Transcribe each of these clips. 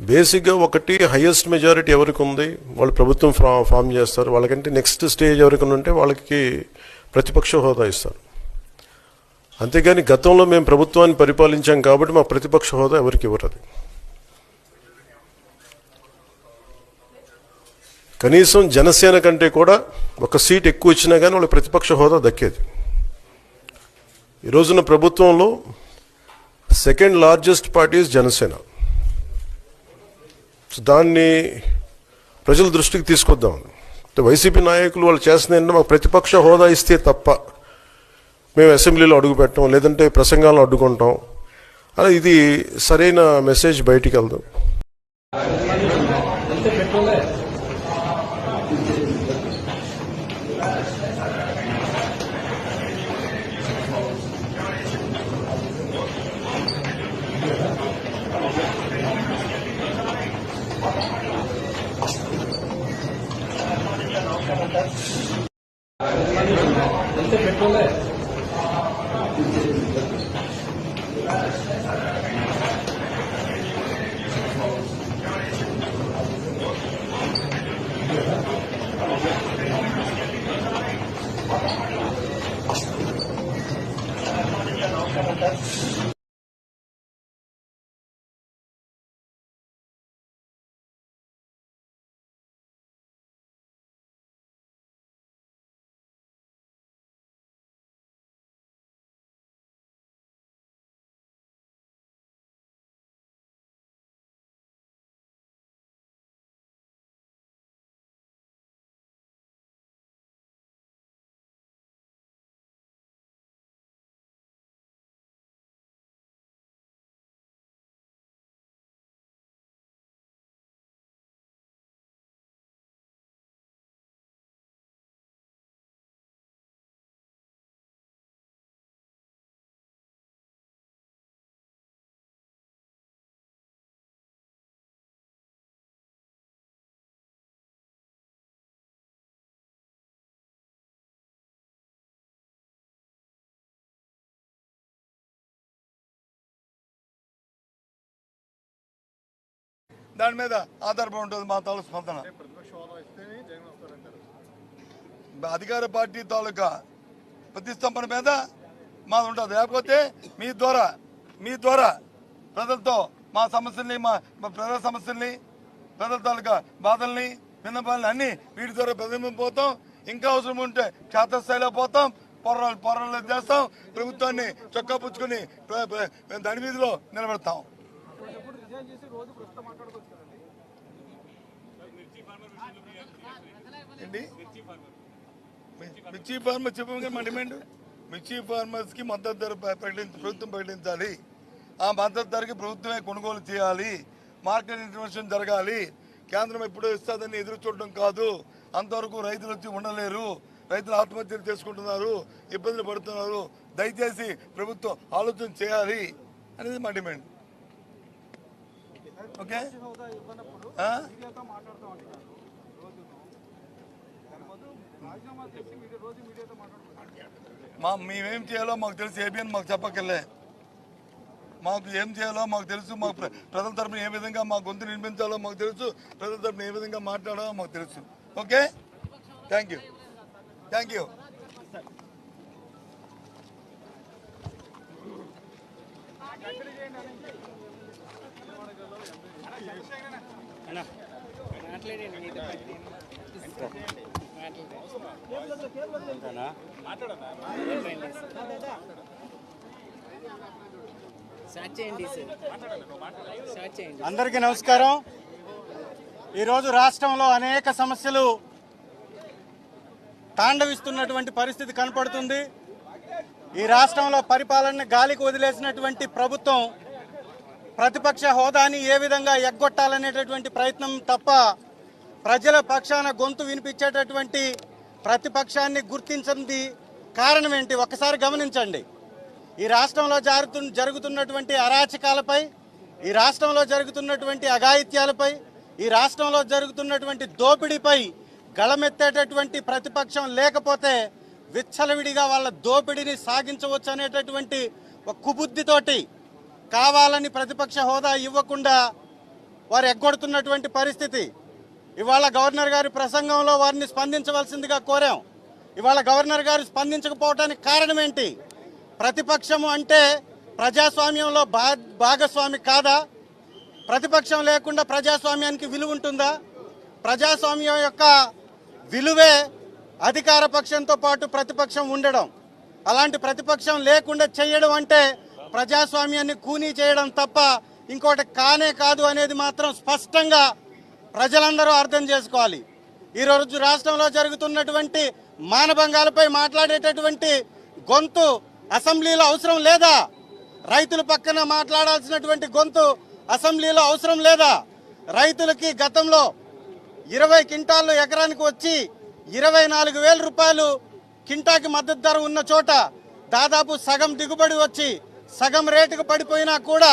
బేసిక్గా ఒకటి highest majority ఎవరికి ఉంది వాళ్ళు ప్రభుత్వం ఫామ్ చేస్తారు. వాళ్ళకంటే నెక్స్ట్ స్టేజ్ ఎవరికి ఉంటే వాళ్ళకి ప్రతిపక్ష హోదా ఇస్తారు. అంతేగాని గతంలో మేము ప్రభుత్వాన్ని పరిపాలించాం కాబట్టి మా ప్రతిపక్ష హోదా ఎవరికి ఇవ్వరు. అది కనీసం జనసేన కంటే కూడా ఒక సీట్ ఎక్కువ ఇచ్చినా కానీ వాళ్ళకి ప్రతిపక్ష హోదా దక్కేది. ఈ రోజున ప్రభుత్వంలో సెకండ్ లార్జెస్ట్ పార్టీ జనసేన. దాన్ని ప్రజల దృష్టికి తీసుకొద్దాం. వైసీపీ నాయకులు వాళ్ళు చేస్తుంది ఏంటంటే మాకు ప్రతిపక్ష హోదా ఇస్తే తప్ప మేము అసెంబ్లీలో అడుగు పెట్టాం, లేదంటే ప్రసంగాలను అడ్డుకుంటాం. అలా ఇది సరైన మెసేజ్ బయటికి వెళ్దాం. దాని మీద ఆధారపడి ఉంటుంది మా తాలూకు స్పందన. అధికార పార్టీ తాలూకా ప్రతిష్టంభన మీద మాది ఉంటుంది. లేకపోతే మీ ద్వారా ప్రజలతో మా సమస్యల్ని, మా ప్రజల సమస్యల్ని, ప్రజల తాలూకా బాధల్ని, విన్నపాలని అన్ని వీటి ద్వారా ప్రతిబింబిపోతాం. ఇంకా అవసరం ఉంటే క్షేత్రస్థాయిలో పోతాం, పోరాటాలు చేస్తాం, ప్రభుత్వాన్ని చొక్కా పుచ్చుకొని దాని మీదలో నిలబెడతాం. మిర్చి ఫార్మర్స్ చెప్పగా మా డిమాండ్ మిర్చి ఫార్మర్స్కి మద్దతు ధర ప్రభుత్వం ప్రకటించాలి. ఆ మద్దతు ధరకి ప్రభుత్వమే కొనుగోలు చేయాలి. మార్కెట్ ఇంటర్వెన్షన్ జరగాలి. కేంద్రం ఎప్పుడో ఇస్తుందని ఎదురు చూడడం కాదు. అంతవరకు రైతులు వచ్చి ఉండలేరు. రైతులు ఆత్మహత్యలు చేసుకుంటున్నారు, ఇబ్బందులు పడుతున్నారు. దయచేసి ప్రభుత్వం ఆలోచన చేయాలి అనేది మా డిమాండ్. ఓకే, మేమేం చేయాలో మాకు తెలుసు. ఏబిఎన్ మాకు చెప్పక్కర్లే. మాకు ఏం చేయాలో మాకు తెలుసు. మాకు ప్రజల తరపున ఏ విధంగా మా గొంతు నిర్మించాలో మాకు తెలుసు. ప్రజల తరపున ఏ విధంగా మాట్లాడాలో మాకు తెలుసు. Okay, thank you. అందరికీ నమస్కారం. ఈరోజు రాష్ట్రంలో అనేక సమస్యలు తాండవిస్తున్నటువంటి పరిస్థితి కనపడుతుంది. ఈ రాష్ట్రంలో పరిపాలన గాలికి వదిలేసినటువంటి ప్రభుత్వం ప్రతిపక్ష హోదాని ఏ విధంగా ఎగ్గొట్టాలనేటటువంటి ప్రయత్నం తప్ప ప్రజల పక్షాన గొంతు వినిపించేటటువంటి ప్రతిపక్షాన్ని గుర్తించింది కారణం ఏంటి ఒక్కసారి గమనించండి. ఈ రాష్ట్రంలో జరుగుతున్నటువంటి అరాచకాలపై, ఈ రాష్ట్రంలో జరుగుతున్నటువంటి అఘాయిత్యాలపై, ఈ రాష్ట్రంలో జరుగుతున్నటువంటి దోపిడీపై గళమెత్తేటటువంటి ప్రతిపక్షం లేకపోతే విచ్చలవిడిగా వాళ్ళ దోపిడీని సాగించవచ్చు అనేటటువంటి ఒక కుబుద్ధితోటి కావాలని ప్రతిపక్ష హోదా ఇవ్వకుండా వారు ఎగ్గొడుతున్నటువంటి పరిస్థితి. ఇవాళ గవర్నర్ గారి ప్రసంగంలో వారిని స్పందించవలసిందిగా కోరాం. ఇవాళ గవర్నర్ గారు స్పందించకపోవటానికి కారణం ఏంటి? ప్రతిపక్షము అంటే ప్రజాస్వామ్యంలో భాగస్వామి కాదా? ప్రతిపక్షం లేకుండా ప్రజాస్వామ్యానికి విలువ ఉంటుందా? ప్రజాస్వామ్యం యొక్క విలువే అధికార పక్షంతో పాటు ప్రతిపక్షం ఉండడం. అలాంటి ప్రతిపక్షం లేకుండా చేయడం అంటే ప్రజాస్వామ్యాన్ని కూనీ చేయడం తప్ప ఇంకోటి కానే కాదు అనేది మాత్రం స్పష్టంగా ప్రజలందరూ అర్థం చేసుకోవాలి. ఈరోజు రాష్ట్రంలో జరుగుతున్నటువంటి మానభంగాలపై మాట్లాడేటటువంటి గొంతు అసెంబ్లీలో అవసరం లేదా? రైతుల పక్కన మాట్లాడాల్సినటువంటి గొంతు అసెంబ్లీలో అవసరం లేదా? రైతులకి గతంలో 20 క్వింటాళ్ళు ఎకరానికి వచ్చి 24,000 రూపాయలు కింటాకి మద్దతు ధర ఉన్న చోట దాదాపు సగం దిగుబడి వచ్చి సగం రేటుకు పడిపోయినా కూడా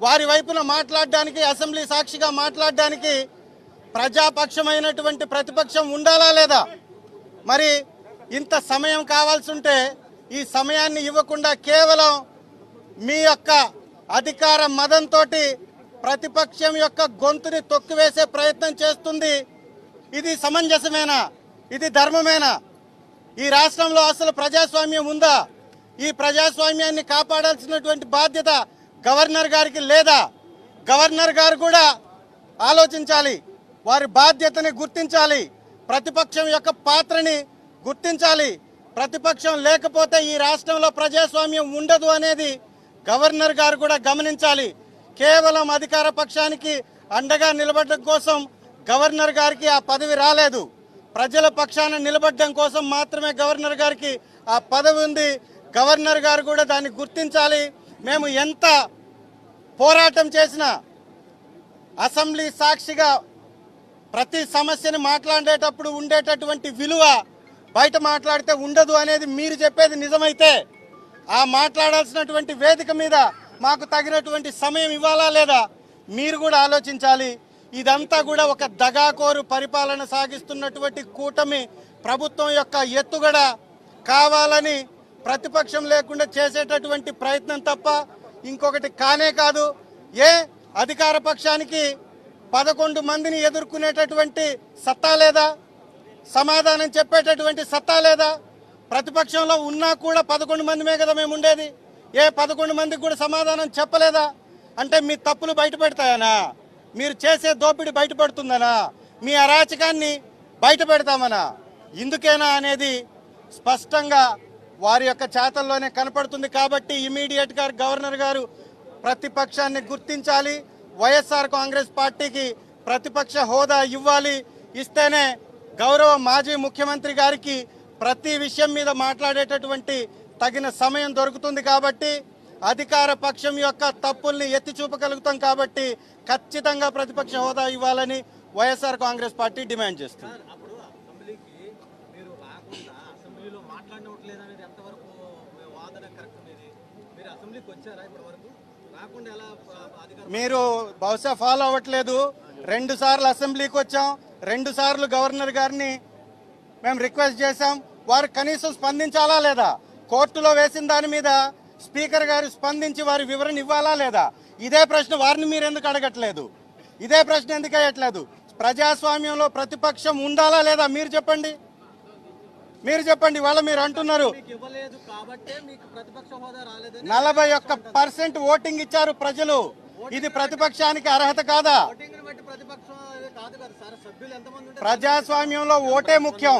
వారి వైపున మాట్లాడడానికి, అసెంబ్లీ సాక్షిగా మాట్లాడడానికి ప్రజాపక్షమైనటువంటి ప్రతిపక్షం ఉండాలా లేదా? మరి ఇంత సమయం కావాల్సి ఉంటే ఈ సమయాన్ని ఇవ్వకుండా కేవలం మీ యొక్క అధికార మదంతో ప్రతిపక్షం యొక్క గొంతుని తొక్కివేసే ప్రయత్నం చేస్తుంది. ఇది సమంజసమేనా? ఇది ధర్మమేనా? ఈ రాష్ట్రంలో అసలు ప్రజాస్వామ్యం ఉందా? ఈ ప్రజాస్వామ్యాన్ని కాపాడాల్సినటువంటి బాధ్యత గవర్నర్ గారికి లేదా? గవర్నర్ గారు కూడా ఆలోచించాలి, వారి బాధ్యతని గుర్తించాలి, ప్రతిపక్షం యొక్క పాత్రని గుర్తించాలి. ప్రతిపక్షం లేకపోతే ఈ రాష్ట్రంలో ప్రజాస్వామ్యం ఉండదు అనేది గవర్నర్ గారు కూడా గమనించాలి. కేవలం అధికార పక్షానికి అండగా నిలబడడం కోసం గవర్నర్ గారికి ఆ పదవి రాలేదు. ప్రజల పక్షాన నిలబడడం కోసం మాత్రమే గవర్నర్ గారికి ఆ పదవి ఉంది. గవర్నర్ గారు కూడా దాన్ని గుర్తించాలి. మేము ఎంత పోరాటం చేసినా అసెంబ్లీ సాక్షిగా ప్రతి సమస్యని మాట్లాడేటప్పుడు ఉండేటటువంటి విలువ బయట మాట్లాడితే ఉండదు అనేది మీరు చెప్పేది నిజమైతే ఆ మాట్లాడాల్సినటువంటి వేదిక మీద మాకు తగినటువంటి సమయం ఇవ్వాలా లేదా? మీరు కూడా ఆలోచించాలి. ఇదంతా కూడా ఒక దగాకోరు పరిపాలన సాగిస్తున్నటువంటి కూటమి ప్రభుత్వం యొక్క ఎత్తుగడ, కావాలని ప్రతిపక్షం లేకుండా చేసేటటువంటి ప్రయత్నం తప్ప ఇంకొకటి కానే కాదు. అధికార పక్షానికి 11 మందిని ఎదుర్కొనేటటువంటి సత్తా లేదా? సమాధానం చెప్పేటటువంటి సత్తా లేదా? ప్రతిపక్షంలో ఉన్నా కూడా 11 మందిమే కదా మేము ఉండేది. 11 మందికి కూడా సమాధానం చెప్పలేదా? అంటే మీ తప్పులు బయట పెడతాయనా? మీరు చేసే దోపిడీ బయటపడుతుందనా? మీ అరాచకాన్ని బయట పెడతామనా? ఇందుకేనా అనేది స్పష్టంగా వారి యొక్క చేతల్లోనే కనపడుతుంది. కాబట్టి ఇమీడియట్ గా గవర్నర్ గారు ప్రతిపక్షాన్ని గుర్తించాలి. వైఎస్ఆర్ కాంగ్రెస్ పార్టీకి ప్రతిపక్ష హోదా ఇవ్వాలి. ఇస్తేనే గౌరవ మాజీ ముఖ్యమంత్రి గారికి ప్రతి విషయం మీద మాట్లాడేటటువంటి తగిన సమయం దొరుకుతుంది. కాబట్టి అధికార పక్షం యొక్క తప్పుల్ని ఎత్తి చూపగలుగుతాం. కాబట్టి ఖచ్చితంగా ప్రతిపక్ష హోదా ఇవ్వాలని వైఎస్ఆర్ కాంగ్రెస్ పార్టీ డిమాండ్ చేస్తుంది. మీరు బహుశా ఫాలో అవ్వట్లేదు. 2 సార్లు అసెంబ్లీకి వచ్చాం, 2 సార్లు గవర్నర్ గారిని మేము రిక్వెస్ట్ చేశాం. వారు కనీసం స్పందించాలా లేదా? కోర్టులో వేసిన దాని మీద స్పీకర్ గారు స్పందించి వారి వివరణ ఇవ్వాలా లేదా? ఇదే ప్రశ్న వారిని మీరు ఎందుకు అడగట్లేదు? ఇదే ప్రశ్న ఎందుకు వేయట్లేదు? ప్రజాస్వామ్యంలో ప్రతిపక్షం ఉండాలా లేదా? మీరు చెప్పండి, మీరు చెప్పండి. వాళ్ళ మీరు అంటున్నారు 41% ఓటింగ్ ఇచ్చారు ప్రజలు. ఇది ప్రతిపక్షానికి అర్హత కాదా? ప్రజాస్వామ్యంలో ఓటే ముఖ్యం.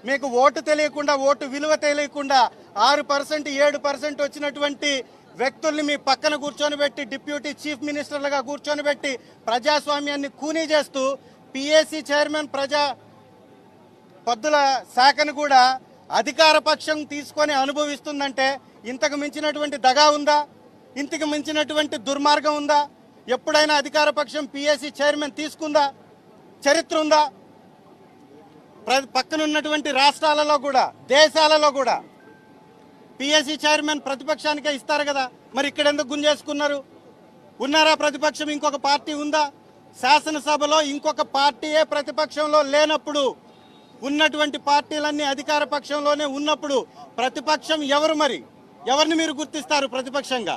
మీకు ఓటు తెలియకుండా, ఓటు విలువ తెలియకుండా 6%, 7% వచ్చినటువంటి వ్యక్తుల్ని మీ పక్కన కూర్చొని పెట్టి, డిప్యూటీ చీఫ్ మినిస్టర్లుగా కూర్చొని పెట్టి ప్రజాస్వామ్యాన్ని కూనీ చేస్తూ పిఎస్సి చైర్మన్ పద్దుల శాఖను కూడా అధికార పక్షం తీసుకొని అనుభవిస్తుందంటే ఇంతకు మించినటువంటి దగా ఉందా? ఇంతకు మించినటువంటి దుర్మార్గం ఉందా? ఎప్పుడైనా అధికార పక్షం పిఎస్సి చైర్మన్ తీసుకుందా? చరిత్ర ఉందా? పక్కనున్నటువంటి రాష్ట్రాలలో కూడా, దేశాలలో కూడా పిఎస్సి చైర్మన్ ప్రతిపక్షానికే ఇస్తారు కదా. మరి ఇక్కడ ఎందుకు గుంజేసుకున్నారు? ఉన్నారా ప్రతిపక్షం? ఇంకొక పార్టీ ఉందా? శాసనసభలో ఇంకొక పార్టీయే ప్రతిపక్షంలో లేనప్పుడు, ఉన్నటువంటి పార్టీలన్నీ అధికార పక్షంలోనే ఉన్నప్పుడు ప్రతిపక్షం ఎవరు? మరి ఎవరిని మీరు గుర్తిస్తారు ప్రతిపక్షంగా?